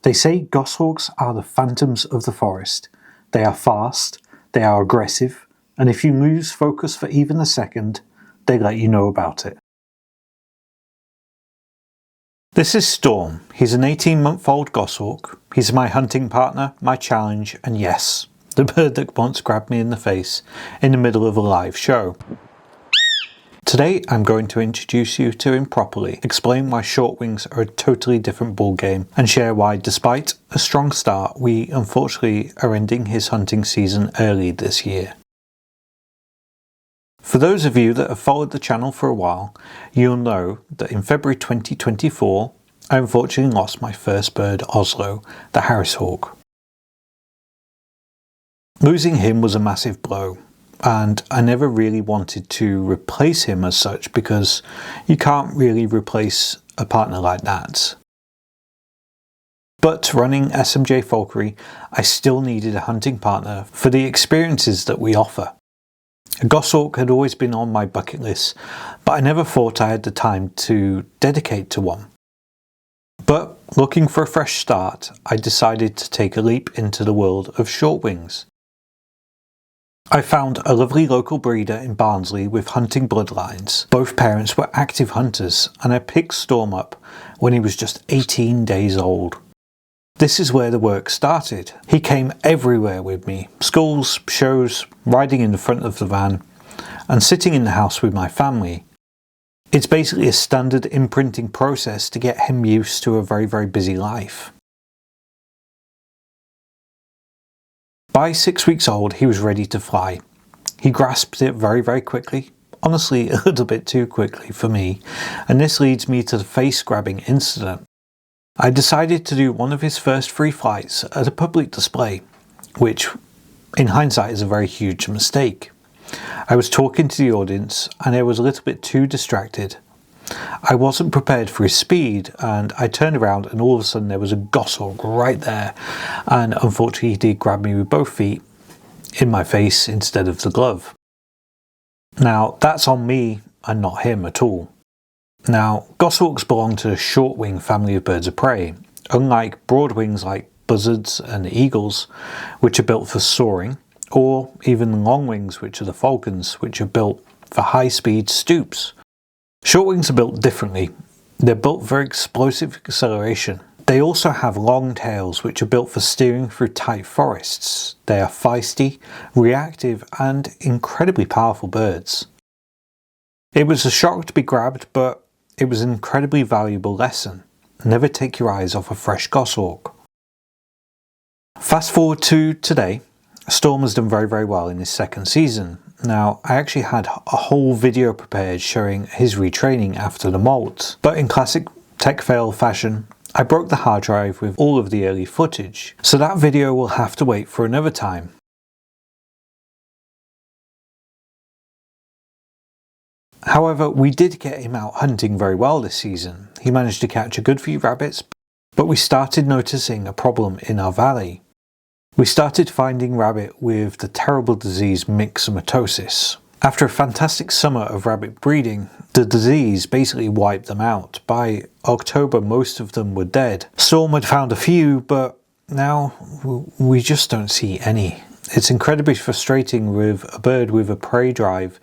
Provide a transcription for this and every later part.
They say goshawks are the phantoms of the forest. They are fast, they are aggressive, and if you lose focus for even a second, they let you know about it. This is Storm. He's an 18-month-old goshawk. He's my hunting partner, my challenge, and yes, the bird that once grabbed me in the face in the middle of a live show. Today I'm going to introduce you to him properly, explain why short wings are a totally different ballgame, and share why, despite a strong start, we unfortunately are ending his hunting season early this year. For those of you that have followed the channel for a while, you'll know that in February 2024 I unfortunately lost my first bird, Oslo, the Harris hawk. Losing him was a massive blow, and I never really wanted to replace him as such because you can't really replace a partner like that. But running SMJ Falconry, I still needed a hunting partner for the experiences that we offer. A goshawk had always been on my bucket list, but I never thought I had the time to dedicate to one. But looking for a fresh start, I decided to take a leap into the world of short wings. I found a lovely local breeder in Barnsley with hunting bloodlines. Both parents were active hunters, and I picked Storm up when he was just 18 days old. This is where the work started. He came everywhere with me, schools, shows, riding in the front of the van, and sitting in the house with my family. It's basically a standard imprinting process to get him used to a very busy life. By 6 weeks old, he was ready to fly. He grasped it very quickly, honestly a little bit too quickly for me, and this leads me to the face grabbing incident. I decided to do one of his first free flights at a public display, which in hindsight is a very huge mistake. I was talking to the audience and I was a little bit too distracted. I wasn't prepared for his speed, and I turned around and all of a sudden there was a goshawk right there, and unfortunately he did grab me with both feet in my face instead of the glove. Now that's on me and not him at all. Now goshawks belong to the short wing family of birds of prey, unlike broad wings like buzzards and eagles, which are built for soaring, or even long wings, which are the falcons, which are built for high speed stoops. Short wings are built differently. They're built for explosive acceleration. They also have long tails which are built for steering through tight forests. They are feisty, reactive, and incredibly powerful birds. It was a shock to be grabbed, but it was an incredibly valuable lesson. Never take your eyes off a fresh goshawk. Fast forward to today. Storm has done very well in his second season. Now, I actually had a whole video prepared showing his retraining after the molt, but in classic tech fail fashion, I broke the hard drive with all of the early footage, so that video will have to wait for another time. However, we did get him out hunting very well this season. He managed to catch a good few rabbits, but we started noticing a problem in our valley. We started finding rabbit with the terrible disease myxomatosis. After a fantastic summer of rabbit breeding, the disease basically wiped them out. By October, most of them were dead. Storm had found a few, but now we just don't see any. It's incredibly frustrating with a bird with a prey drive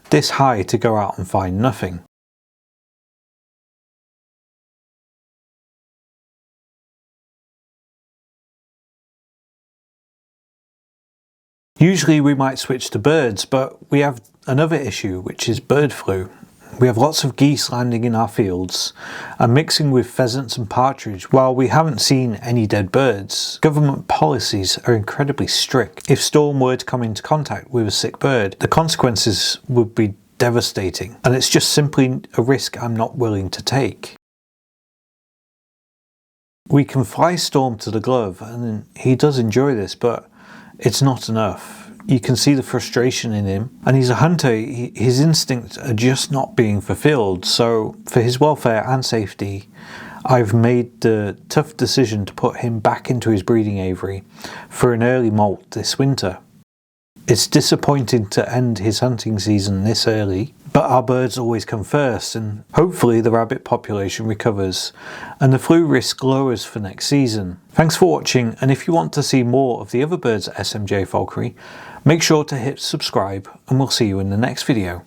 this high to go out and find nothing. Usually we might switch to birds, but we have another issue, which is bird flu. We have lots of geese landing in our fields and mixing with pheasants and partridge. While we haven't seen any dead birds, government policies are incredibly strict. If Storm were to come into contact with a sick bird, the consequences would be devastating, and it's just simply a risk I'm not willing to take. We can fly Storm to the glove, and he does enjoy this, but it's not enough. You can see the frustration in him, and he's a hunter. His instincts are just not being fulfilled, so for his welfare and safety, I've made the tough decision to put him back into his breeding aviary for an early molt this winter. It's disappointing to end his hunting season this early, but our birds always come first, and hopefully the rabbit population recovers and the flu risk lowers for next season. Thanks for watching, and if you want to see more of the other birds at SMJ Falconry, make sure to hit subscribe and we'll see you in the next video.